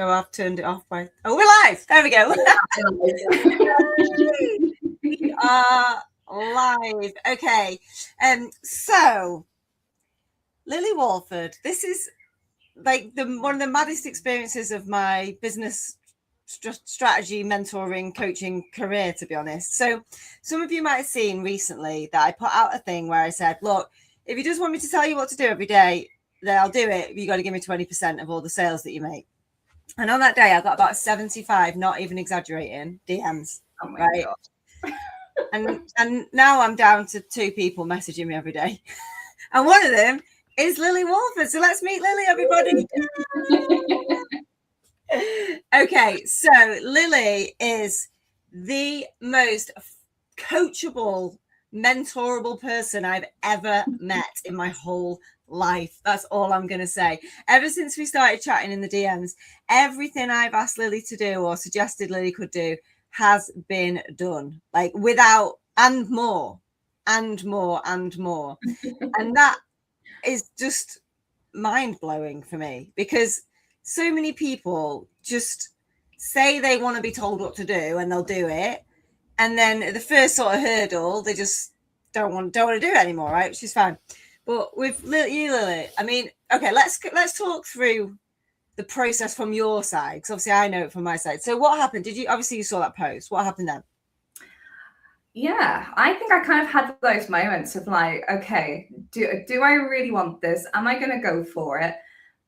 So I've turned it off by. Oh, we're live. There we go. We are live. Okay. So Lily Walford, this is like one of the maddest experiences of my business strategy, mentoring, coaching career, to be honest. So some of you might have seen recently that I put out a thing where I said, look, if you just want me to tell you what to do every day, then I'll do it. You got to give me 20% of all the sales that you make. And on that day, I got about 75, not even exaggerating, DMs. Oh my right? God. And now I'm down to 2 people messaging me every day. And one of them is Lily Walford. So let's meet Lily, everybody. Okay, so Lily is the most coachable, mentorable person I've ever met in my whole life. That's all I'm going to say. Ever since we started chatting in the DMs, everything I've asked Lily to do or suggested Lily could do has been done, like without and more. And that is just mind-blowing for me, because so many people just say they want to be told what to do and they'll do it, and then the first sort of hurdle they just don't want to do it anymore, right? Which is fine. But with you, Lily, I mean, okay, let's talk through the process from your side, because obviously I know it from my side. So what happened? You saw that post? What happened then? Yeah, I think I kind of had those moments of like, okay, do I really want this? Am I going to go for it?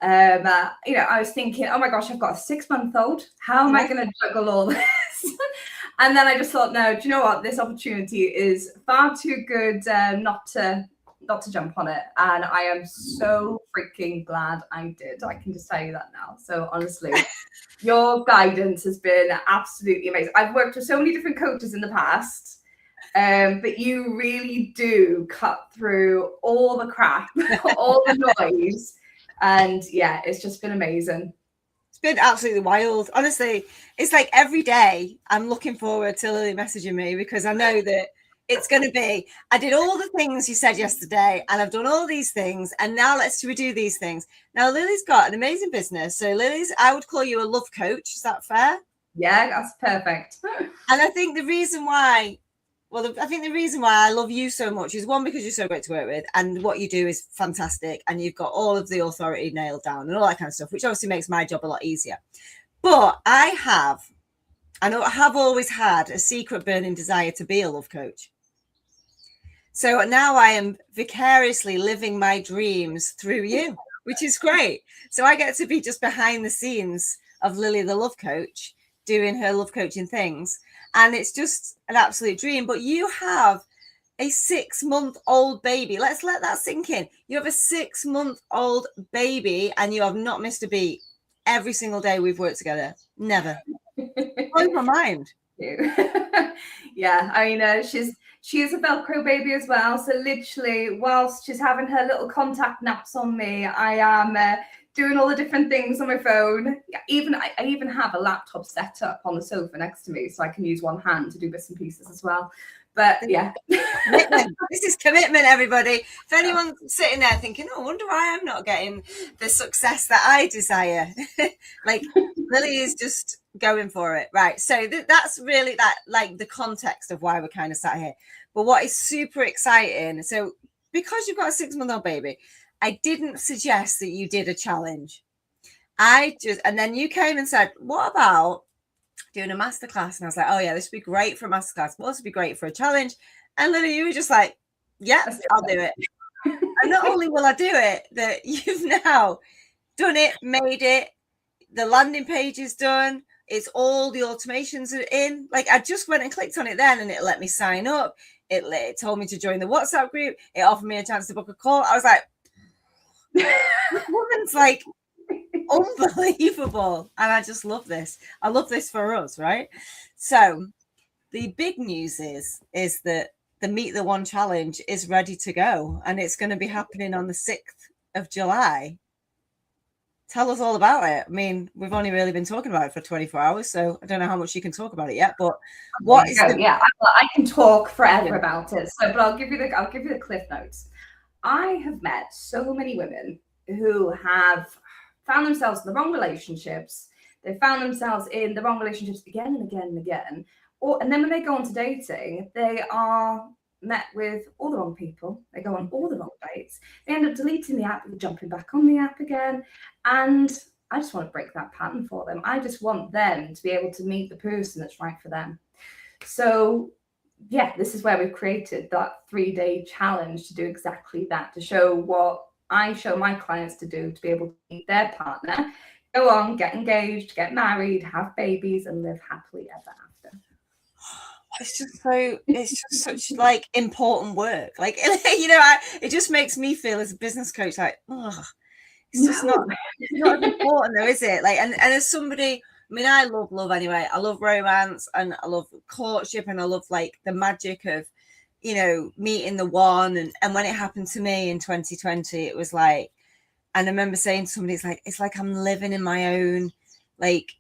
I was thinking, oh my gosh, I've got a 6-month-old. How am I going to juggle all this? And then I just thought, no, do you know what? This opportunity is far too good not to jump on it. And I am so freaking glad I did. I can just tell you that now. So honestly, your guidance has been absolutely amazing. I've worked with so many different coaches in the past. But you really do cut through all the crap, all the noise. And yeah, it's just been amazing. It's been absolutely wild. Honestly, it's like every day I'm looking forward to Lily messaging me, because I know that it's going to be, I did all the things you said yesterday and I've done all these things, and now let's redo these things. Now Lily's got an amazing business. So I would call you a love coach. Is that fair? Yeah, that's perfect. And I think the reason why I love you so much is, one, because you're so great to work with and what you do is fantastic, and you've got all of the authority nailed down and all that kind of stuff, which obviously makes my job a lot easier. But I have always had a secret burning desire to be a love coach. So now I am vicariously living my dreams through you, which is great. So I get to be just behind the scenes of Lily, the love coach, doing her love coaching things. And it's just an absolute dream. But you have a 6-month-old baby. Let's let that sink in. You have a 6-month-old baby and you have not missed a beat every single day we've worked together. Never. Blows my mind. Yeah, I mean, she is a Velcro baby as well. So literally, whilst she's having her little contact naps on me, I am doing all the different things on my phone. I even have a laptop set up on the sofa next to me, so I can use one hand to do bits and pieces as well. But yeah, this is commitment, everybody. If anyone's sitting there thinking, oh, I wonder why I'm not getting the success that I desire, like Lily is just going for it, right? So that's really the context of why we're kind of sat here. But what is super exciting, so because you've got a 6-month-old baby, I didn't suggest that you did a challenge. And then you came and said, what about doing a masterclass? And I was like, oh yeah, this would be great for a masterclass, but also be great for a challenge. And literally you were just like, yeah, I'll do it. And not only will I do it, that you've now done it, made it, the landing page is done, it's all the automations are in. Like, I just went and clicked on it then and it let me sign up. It told me to join the WhatsApp group. It offered me a chance to book a call. I was like, this woman's like unbelievable. And I just love this. I love this for us, right? So the big news is that the Meet the One challenge is ready to go, and it's going to be happening on the 6th of July. Tell us all about it. I mean, we've only really been talking about it for 24 hours, so I don't know how much you can talk about it yet. But what is yeah, I can talk forever about it. So, but I'll give you the cliff notes. I have met so many women who have found themselves in the wrong relationships. They found themselves in the wrong relationships again and again and again. And then when they go on to dating, they are met with all the wrong people. They go on all the wrong dates. They end up deleting the app, jumping back on the app again. And I just want to break that pattern for them. I just want them to be able to meet the person that's right for them. So yeah, this is where we've created that 3-day challenge to do exactly that, to show what I show my clients to do, to be able to meet their partner, go on, get engaged, get married, have babies, and live happily ever after. It's just such like important work. Like, you know, it just makes me feel as a business coach like, oh, it's just not important though, is it? Like, and as somebody, I mean, I love love anyway. I love romance and I love courtship and I love like the magic of, you know, meeting the one. And when it happened to me in 2020, it was like, and I remember saying to somebody, it's like I'm living in my own like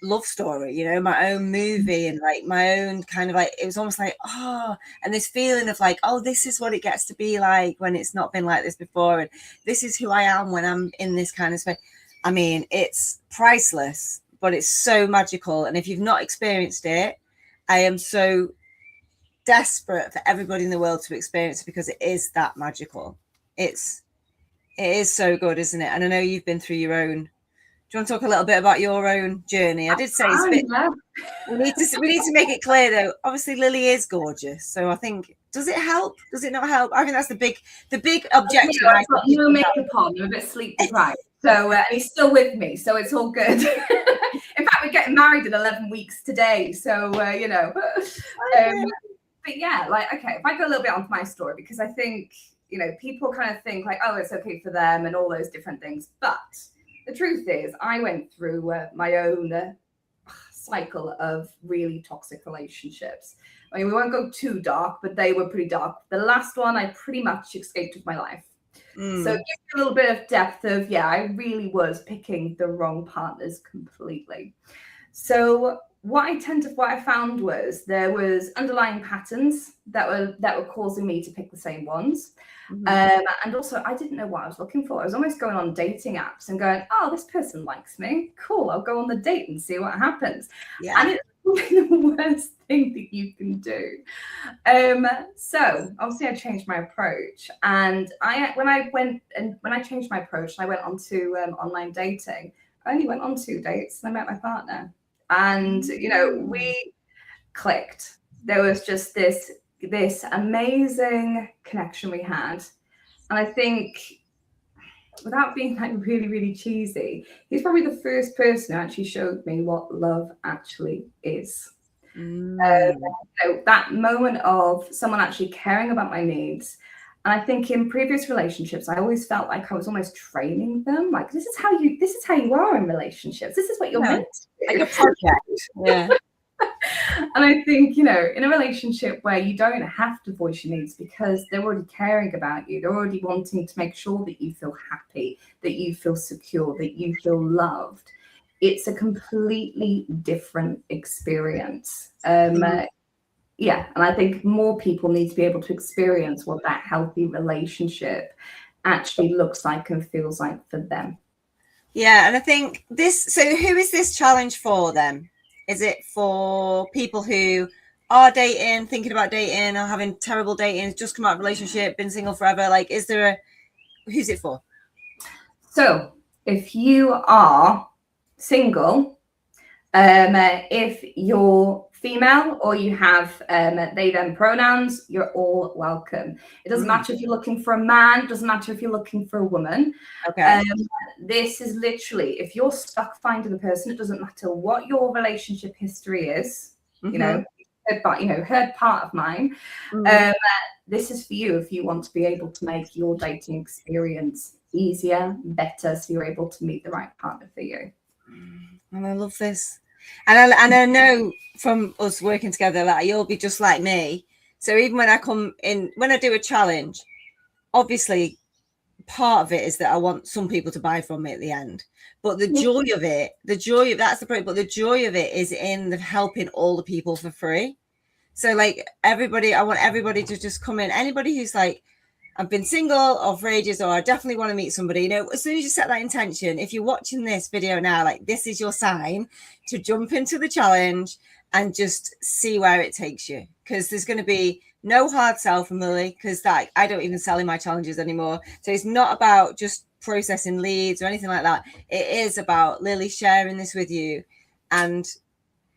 love story, you know, my own movie and like my own kind of like, it was almost like, oh, and this feeling of like, oh, this is what it gets to be like when it's not been like this before. And this is who I am when I'm in this kind of space. I mean, it's priceless, but it's so magical. And if you've not experienced it, I am so desperate for everybody in the world to experience it because it is that magical. It is so good, isn't it? And I know you've been through your own. Do you want to talk a little bit about your own journey? I did say it's a bit, we need to make it clear though. Obviously, Lily is gorgeous, so I think, does it help? Does it not help? I think that's the big objection. I've got no makeup on. I'm a bit sleep deprived, so and he's still with me, so it's all good. In fact, we're getting married in 11 weeks today, so you know. But yeah, like, okay, if I go a little bit onto my story, because I think, you know, people kind of think like, oh, it's okay for them and all those different things, but the truth is, I went through my own cycle of really toxic relationships. I mean, we won't go too dark, but they were pretty dark. The last one, I pretty much escaped with my life. So give you a little bit of depth of, yeah, I really was picking the wrong partners completely. So what I found was there was underlying patterns that were causing me to pick the same ones. And also I didn't know what I was looking for. I was almost going on dating apps and going, oh, this person likes me. Cool. I'll go on the date and see what happens. Yeah. And it's the worst thing that you can do. So obviously I changed my approach. And when I changed my approach and I went on to online dating, I only went on 2 dates and I met my partner. And, you know, we clicked. There was just this amazing connection we had. And I think, without being like really, really cheesy, he's probably the first person who actually showed me what love actually is. So that moment of someone actually caring about my needs. And I think in previous relationships, I always felt like I was almost training them. Like, this is how you are in relationships. This is what you're meant to do. Like a project. Yeah. And I think, you know, in a relationship where you don't have to voice your needs because they're already caring about you, they're already wanting to make sure that you feel happy, that you feel secure, that you feel loved, it's a completely different experience. Yeah, and I think more people need to be able to experience what that healthy relationship actually looks like and feels like for them. Yeah, and I think so who is this challenge for then? Is it for people who are dating, thinking about dating, or having terrible dating, just come out of a relationship, been single forever? Like, who's it for? So if you are single, if you're female or you have they them pronouns, you're all welcome. It doesn't matter if you're looking for a man, it doesn't matter if you're looking for a woman. Okay. This is literally, if you're stuck finding a person, it doesn't matter what your relationship history is, you know, heard part of mine. This is for you if you want to be able to make your dating experience easier, better, so you're able to meet the right partner for you. And I love this. And I know from us working together, like, you'll be just like me. So even when I do a challenge, obviously part of it is that I want some people to buy from me at the end. But the joy of it, that's the point. But the joy of it is in the helping all the people for free. So like I want everybody to just come in. Anybody who's like, I've been single or for ages, or I definitely want to meet somebody. You know, as soon as you set that intention, if you're watching this video now, like this is your sign to jump into the challenge and just see where it takes you. Because there's going to be no hard sell from Lily, because that I don't even sell in my challenges anymore. So it's not about just processing leads or anything like that. It is about Lily sharing this with you. And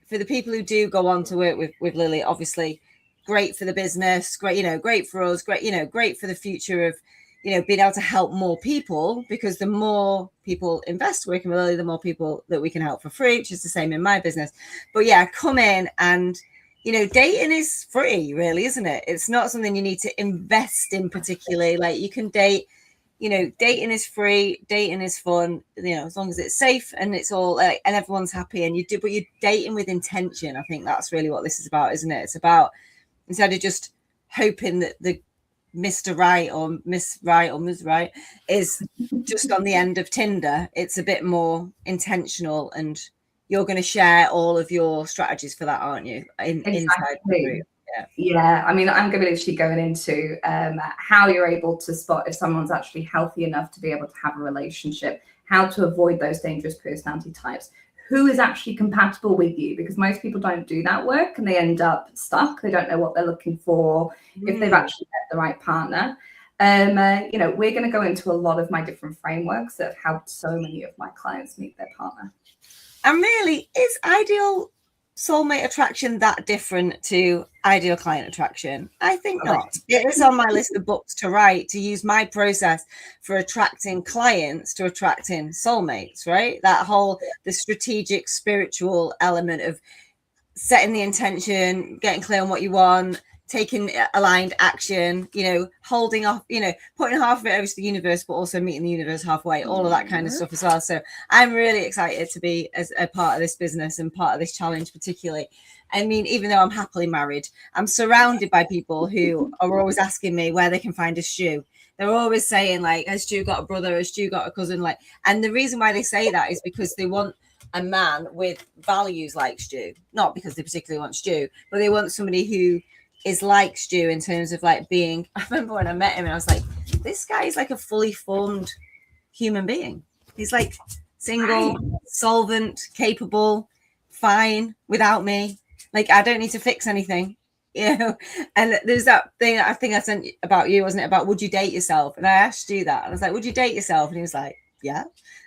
for the people who do go on to work with Lily, obviously great for the business, great, you know, great for us, great, you know, great for the future of, you know, being able to help more people, because the more people invest working with Lily, the more people that we can help for free, which is the same in my business. But yeah, come in and, you know, dating is free, really, isn't it? It's not something you need to invest in particularly. Like you can date, you know, dating is free, dating is fun, you know, as long as it's safe and it's all like, and everyone's happy and you do, but you're dating with intention. I think that's really what this is about, isn't it? It's about, instead of just hoping that the Mr. Right or Miss Right or Ms. Right is just on the end of Tinder, it's a bit more intentional, and you're going to share all of your strategies for that, aren't you? Inside the group. Yeah, I mean, I'm going to literally going into how you're able to spot if someone's actually healthy enough to be able to have a relationship, how to avoid those dangerous personality types, who is actually compatible with you, because most people don't do that work and they end up stuck. They don't know what they're looking for, if they've actually met the right partner. You know, we're going to go into a lot of my different frameworks that have helped so many of my clients meet their partner. And really, is ideal soulmate attraction that different to ideal client attraction? I think not. It is on my list of books to write, to use my process for attracting clients to attracting soulmates, right? That whole, the strategic, spiritual element of setting the intention, getting clear on what you want, taking aligned action, you know, holding off, you know, putting half of it over to the universe, but also meeting the universe halfway, all of that kind of stuff as well. So I'm really excited to be as a part of this business and part of this challenge particularly. I mean, even though I'm happily married, I'm surrounded by people who are always asking me where they can find a Stu. They're always saying like, has Stu got a brother? Has Stu got a cousin? Like, and the reason why they say that is because they want a man with values like Stu, not because they particularly want Stu, but they want somebody who is like Stu in terms of like being, I remember when I met him and I was like, this guy is like a fully formed human being. He's like single, solvent, capable, fine without me. Like, I don't need to fix anything, you know. And there's that thing I think I sent about you, wasn't it? About would you date yourself? And I asked you that. And I was like, would you date yourself? And he was like, yeah.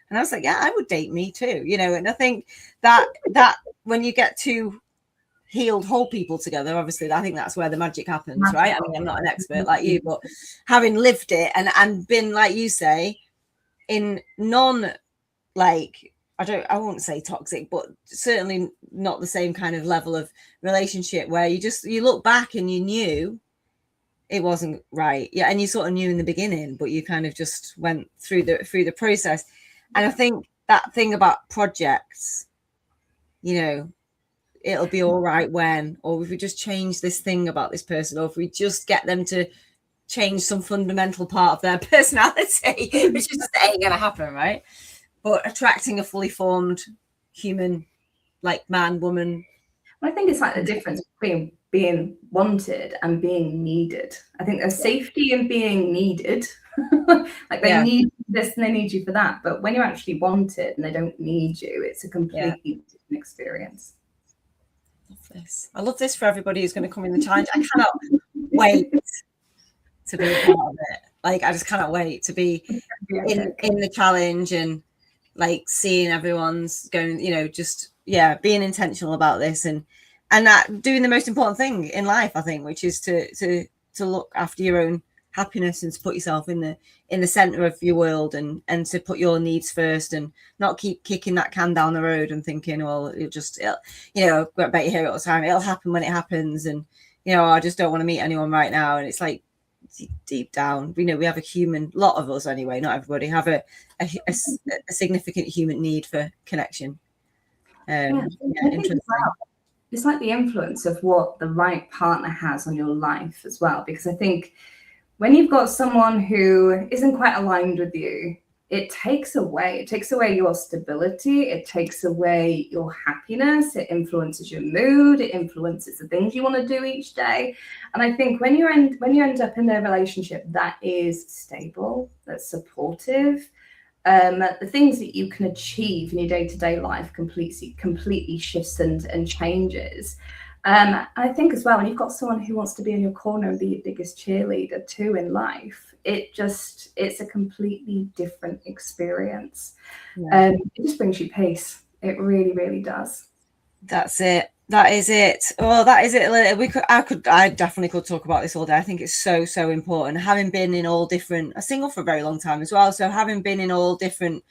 And I was like, yeah, I would date me too, you know. And I think that when you get two healed whole people together, obviously I think that's where the magic happens, right? I mean, I'm not an expert like you, but having lived it and been, like you say, in non, like, I won't say toxic, but certainly not the same kind of level of relationship where you look back and you knew it wasn't right. Yeah. And you sort of knew in the beginning, but you kind of just went through the process. And I think that thing about projects, you know, it'll be all right when, or if we just change this thing about this person, or if we just get them to change some fundamental part of their personality, which just ain't gonna happen, right? But attracting a fully formed human, like man, woman. I think it's like the difference between being wanted and being needed. I think there's safety in being needed. Like they need this and they need you for that. But when you're actually wanted and they don't need you, it's a completely different experience. I love this for everybody who's going to come in the challenge. I cannot wait to be a part of it. Like, I just cannot wait to be in the challenge and like seeing everyone's going, you know, just being intentional about this and that doing the most important thing in life, I think, which is to look after your own happiness and to put yourself in the center of your world and to put your needs first and not keep kicking that can down the road and thinking, well, you know, I bet you hear it all the time, it'll happen when it happens, and you know, I just don't want to meet anyone right now. And it's like deep down, you know, we have a lot of us anyway, not everybody, have a significant human need for connection. Interesting. It's like the influence of what the right partner has on your life as well, because I think when you've got someone who isn't quite aligned with you, it takes away your stability, it takes away your happiness, it influences your mood, it influences the things you want to do each day. And I think when you end up in a relationship that is stable, that's supportive, the things that you can achieve in your day-to-day life completely shifts and changes. I think as well, when you've got someone who wants to be in your corner and be your biggest cheerleader too in life, it's a completely different experience. Yeah. It just brings you peace. It really, really does. That's it. That is it. Well, that is it. I definitely could talk about this all day. I think it's so, so important. Having been in all different, a single for a very long time as well. So having been in all different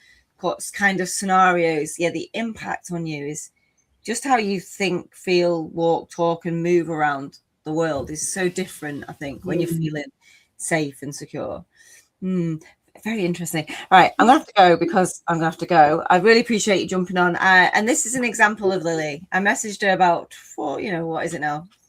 kind of scenarios, yeah, the impact on you is just how you think, feel, walk, talk, and move around the world is so different, I think, when you're feeling safe and secure. Very interesting. Right, I'm going to have to go because I'm going to have to go. I really appreciate you jumping on. And this is an example of Lily. I messaged her about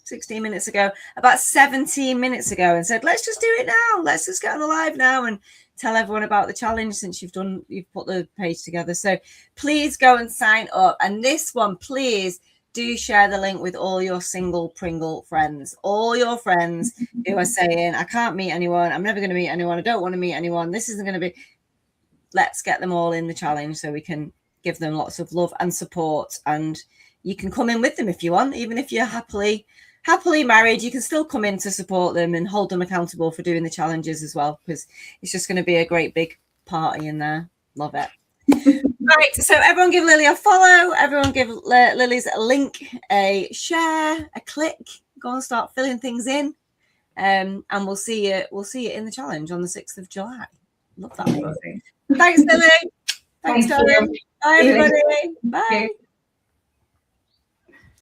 16 minutes ago, about 17 minutes ago, and said, let's just do it now. Let's just get on the live now and tell everyone about the challenge since you've put the page together. So please go and sign up. And this one, please do share the link with all your single Pringle friends, all your friends who are saying, I can't meet anyone. I'm never going to meet anyone. I don't want to meet anyone. This isn't going to be. Let's get them all in the challenge so we can give them lots of love and support. And you can come in with them if you want, even if you're happily married, you can still come in to support them and hold them accountable for doing the challenges as well, because it's just going to be a great big party in there. Love it. Right, so everyone give Lily a follow, everyone give Lily's a link, a share, a click, go and start filling things in, and we'll see you in the challenge on the 6th of July. Love that. Thanks, Lily. Thanks, darling. Bye, everybody. Bye.